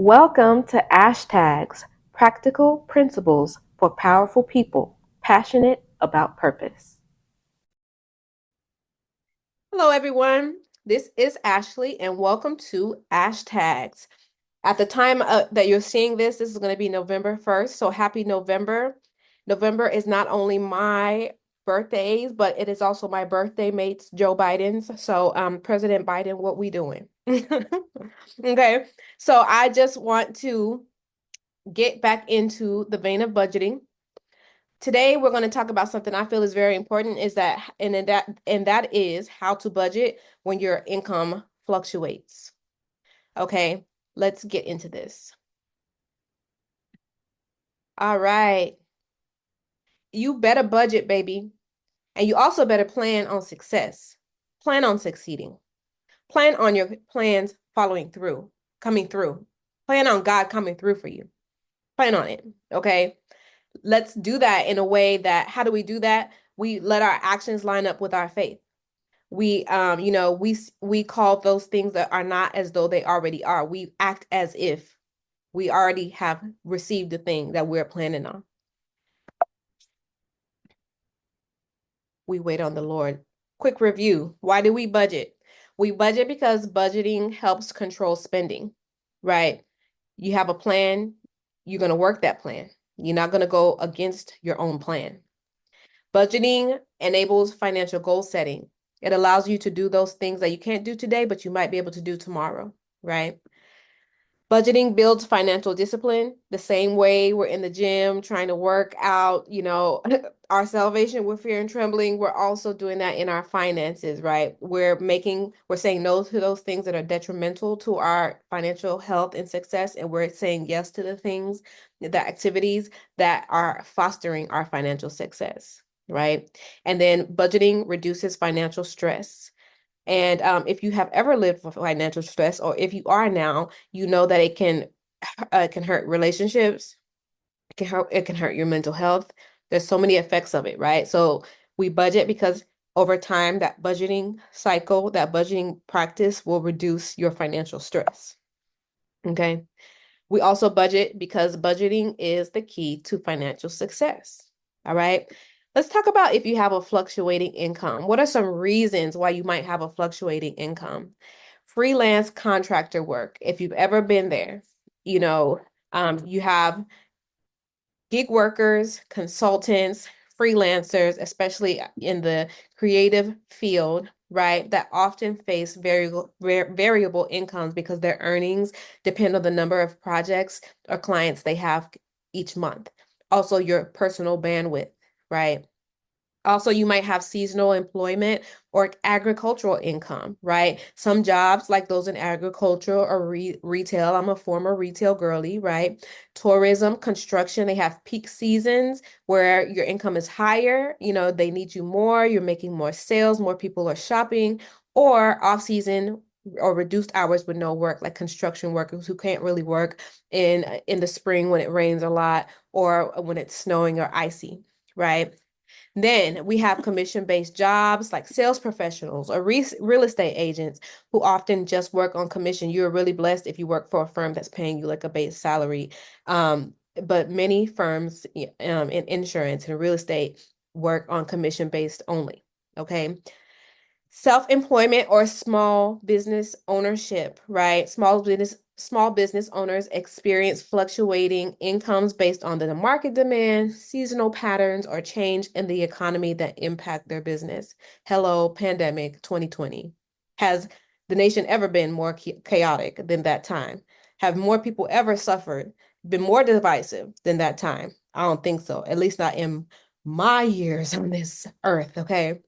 Welcome to Hashtags, Practical Principles for Powerful People, Passionate About Purpose. Hello, everyone. This is Ashley, and welcome to Hashtags. At the time that you're seeing this is going to be November 1st, so happy November. November is not only my birthdays, but it is also my birthday mate's, Joe Biden's. So, President Biden, what we doing? Okay, so I just want to get back into the vein of budgeting. Today we're going to talk about something I feel is very important that is how to budget when your income fluctuates. Okay, let's get into this. All right. You better budget, baby. And you also better plan on success. Plan on succeeding. Plan on your plans coming through. Plan on God coming through for you. Plan on it. Okay. Let's do that in a way that, how do we do that? We let our actions line up with our faith. We call those things that are not as though they already are. We act as if we already have received the thing that we're planning on. We wait on the Lord. Quick review. Why do we budget? We budget because budgeting helps control spending, right? You have a plan, you're going to work that plan. You're not going to go against your own plan. Budgeting enables financial goal setting. It allows you to do those things that you can't do today, but you might be able to do tomorrow, right? Budgeting builds financial discipline the same way we're in the gym trying to work out, our salvation with fear and trembling. We're also doing that in our finances, right? We're saying no to those things that are detrimental to our financial health and success. And we're saying yes to the activities that are fostering our financial success, right? And then budgeting reduces financial stress. And if you have ever lived with financial stress, or if you are now, you know that it can hurt relationships. It can hurt your mental health. There's so many effects of it, right? So we budget because over time, that budgeting cycle, that budgeting practice will reduce your financial stress. Okay. We also budget because budgeting is the key to financial success. All right. Let's talk about if you have a fluctuating income. What are some reasons why you might have a fluctuating income? Freelance contractor work. If you've ever been there, you have gig workers, consultants, freelancers, especially in the creative field, right, that often face variable incomes because their earnings depend on the number of projects or clients they have each month. Also, your personal bandwidth, right? Also, you might have seasonal employment or agricultural income, right? Some jobs like those in agriculture or retail. I'm a former retail girly, right? Tourism, construction, they have peak seasons where your income is higher. They need you more. You're making more sales. More people are shopping. Or off season or reduced hours with no work, like construction workers who can't really work in the spring when it rains a lot or when it's snowing or icy, right? Then we have commission-based jobs like sales professionals or real estate agents who often just work on commission. You're really blessed if you work for a firm that's paying you like a base salary. But many firms in insurance and real estate work on commission-based only. Okay. Self-employment or small business ownership, right? Small business owners experience fluctuating incomes based on the market demand, seasonal patterns, or change in the economy that impact their business. Hello, pandemic 2020. Has the nation ever been more chaotic than that time? Have more people ever suffered, been more divisive than that time? I don't think so, at least not in my years on this earth, okay?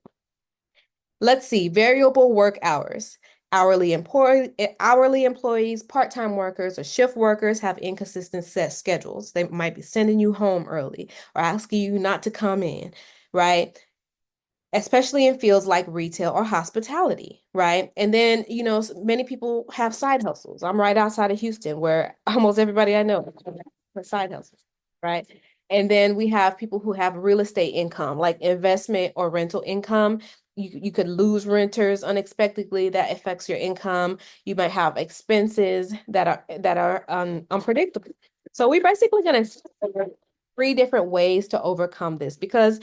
Let's see, variable work hours. Hourly employees, part-time workers, or shift workers have inconsistent set schedules. They might be sending you home early or asking you not to come in, right? Especially in fields like retail or hospitality, right? And then, many people have side hustles. I'm right outside of Houston where almost everybody I know has side hustles, right? And then we have people who have real estate income, like investment or rental income. you could lose renters unexpectedly that affects your income. You might have expenses that are unpredictable. So we're basically going to three different ways to overcome this because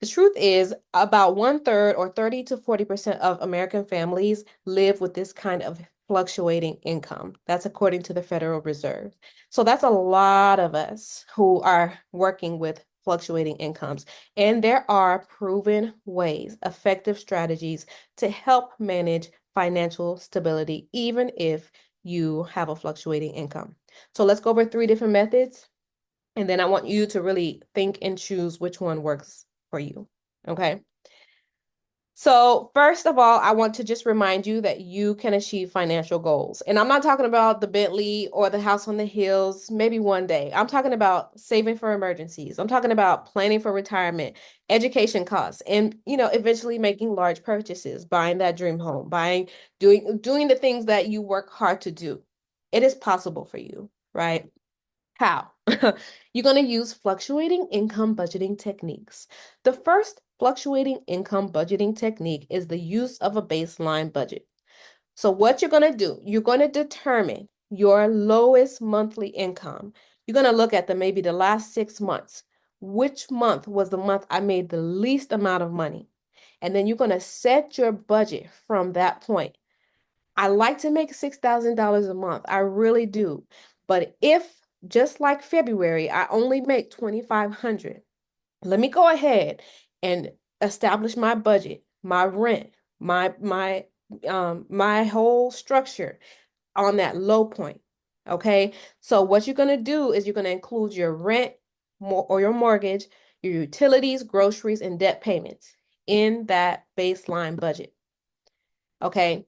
the truth is about 1/3 or 30 to 40% of American families live with this kind of fluctuating income. That's according to the Federal Reserve. So that's a lot of us who are working with fluctuating incomes. And there are proven ways, effective strategies to help manage financial stability, even if you have a fluctuating income. So let's go over three different methods. And then I want you to really think and choose which one works for you. Okay. So first of all, I want to just remind you that you can achieve financial goals. And I'm not talking about the Bentley or the house on the hills, maybe one day. I'm talking about saving for emergencies. I'm talking about planning for retirement, education costs, and eventually making large purchases, buying that dream home, doing the things that you work hard to do. It is possible for you, right? How? You're going to use fluctuating income budgeting techniques. The first fluctuating income budgeting technique is the use of a baseline budget. So what you're going to do, you're going to determine your lowest monthly income. You're going to look at maybe the last 6 months. Which month was the month I made the least amount of money? And then you're going to set your budget from that point. I like to make $6,000 a month. I really do. But if just like February, I only make 2,500, let me go ahead and establish my budget, my rent, my whole structure on that low point. Okay. So what you're gonna do is you're gonna include your rent or your mortgage, your utilities, groceries, and debt payments in that baseline budget. Okay.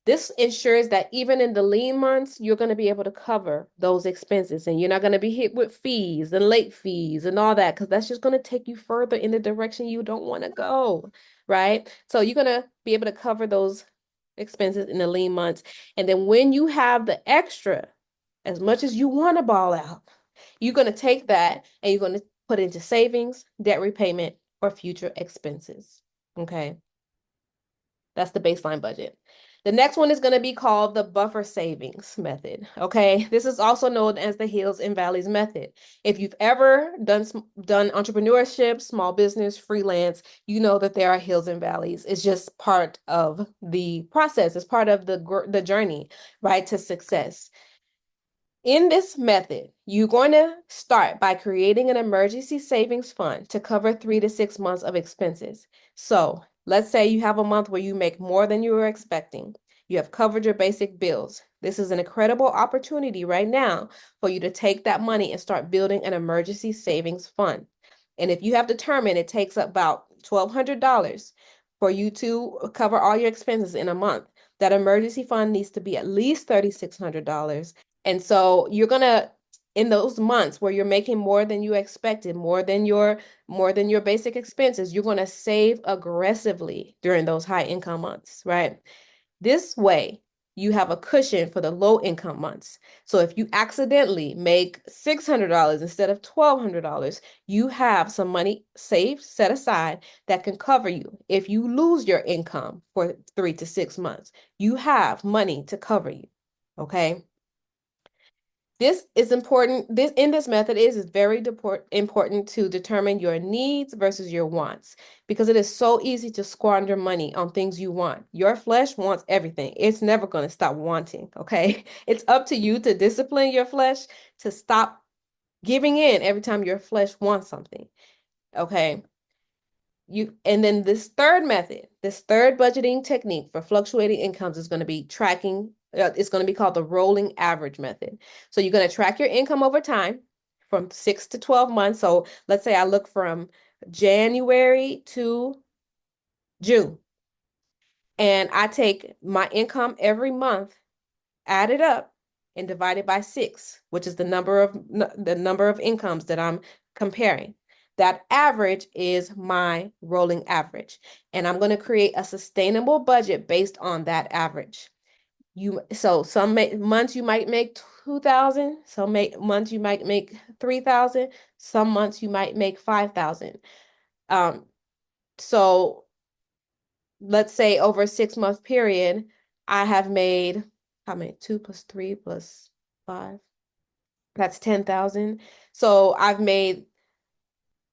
This ensures that even in the lean months, you're going to be able to cover those expenses and you're not going to be hit with fees and late fees and all that because that's just going to take you further in the direction you don't want to go, right? So you're going to be able to cover those expenses in the lean months. And then when you have the extra, as much as you want to ball out, you're going to take that and you're going to put into savings, debt repayment, or future expenses. Okay. That's the baseline budget. The next one is going to be called the buffer savings method. Okay. This is also known as the hills and valleys method. If you've ever done entrepreneurship, small business, freelance, you know that there are hills and valleys. It's just part of the process. It's part of the journey, right, to success. In this method, you're going to start by creating an emergency savings fund to cover 3 to 6 months of expenses. So let's say you have a month where you make more than you were expecting. You have covered your basic bills. This is an incredible opportunity right now for you to take that money and start building an emergency savings fund. And if you have determined it takes about $1,200 for you to cover all your expenses in a month, that emergency fund needs to be at least $3,600. And so you're gonna, in those months where you're making more than you expected, more than your basic expenses, you're gonna save aggressively during those high income months, right? This way, you have a cushion for the low income months. So if you accidentally make $600 instead of $1,200, you have some money saved, set aside that can cover you. If you lose your income for 3 to 6 months, you have money to cover you, okay? This is important. This method is very important to determine your needs versus your wants because it is so easy to squander money on things you want. Your flesh wants everything. It's never going to stop wanting, okay? It's up to you to discipline your flesh to stop giving in every time your flesh wants something, okay? And then this third method, this third budgeting technique for fluctuating incomes is going to be tracking. It's going to be called the rolling average method. So you're going to track your income over time from 6 to 12 months. So let's say I look from January to June, and I take my income every month, add it up, and divide it by 6, which is the number of incomes that I'm comparing. That average is my rolling average. And I'm going to create a sustainable budget based on that average. So some months you might make 2,000, some months you might make 3,000, some months you might make 5,000. So let's say over a 6-month period, I have made how many? 2 plus 3 plus 5. That's 10,000. So I've made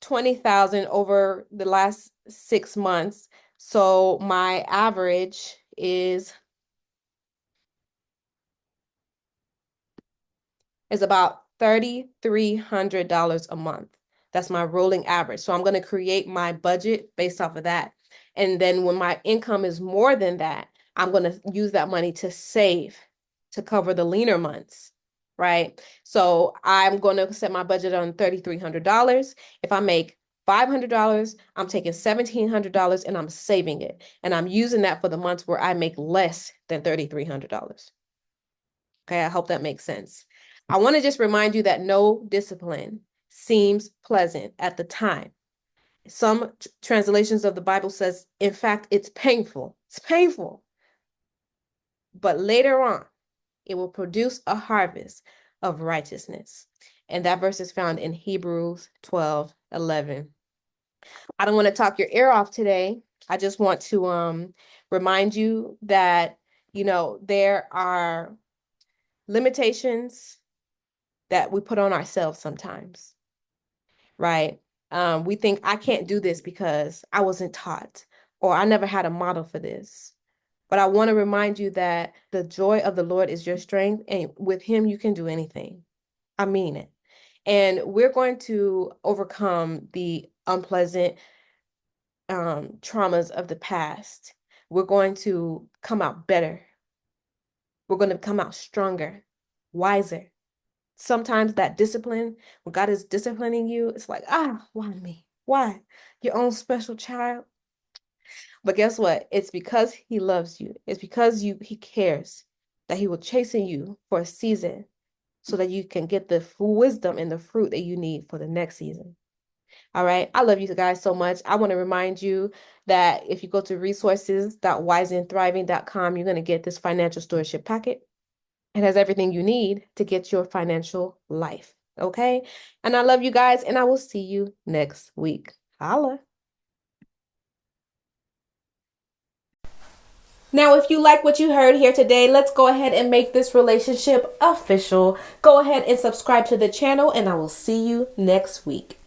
20,000 over the last 6 months. So my average is about $3,300 a month. That's my rolling average. So I'm going to create my budget based off of that. And then when my income is more than that, I'm going to use that money to save to cover the leaner months, right? So I'm going to set my budget on $3,300. If I make $500, I'm taking $1,700 and I'm saving it. And I'm using that for the months where I make less than $3,300. Okay, I hope that makes sense. I want to just remind you that no discipline seems pleasant at the time. Some translations of the Bible says, in fact, it's painful. It's painful. But later on, it will produce a harvest of righteousness. And that verse is found in Hebrews 12:11. I don't want to talk your ear off today. I just want to remind you that, there are limitations that we put on ourselves sometimes, right? We think I can't do this because I wasn't taught or I never had a model for this. But I want to remind you that the joy of the Lord is your strength, and with him you can do anything. I mean it. And we're going to overcome the unpleasant traumas of the past. We're going to come out better. We're going to come out stronger, wiser. Sometimes that discipline, when God is disciplining you, it's like, why me? Why? Your own special child. But guess what? It's because he loves you. It's because he cares that he will chasten you for a season so that you can get the wisdom and the fruit that you need for the next season. All right. I love you guys so much. I want to remind you that if you go to resources.wiseandthriving.com, you're going to get this financial stewardship packet. It has everything you need to get your financial life. Okay. And I love you guys, and I will see you next week. Holla. Now, if you like what you heard here today, let's go ahead and make this relationship official. Go ahead and subscribe to the channel, and I will see you next week.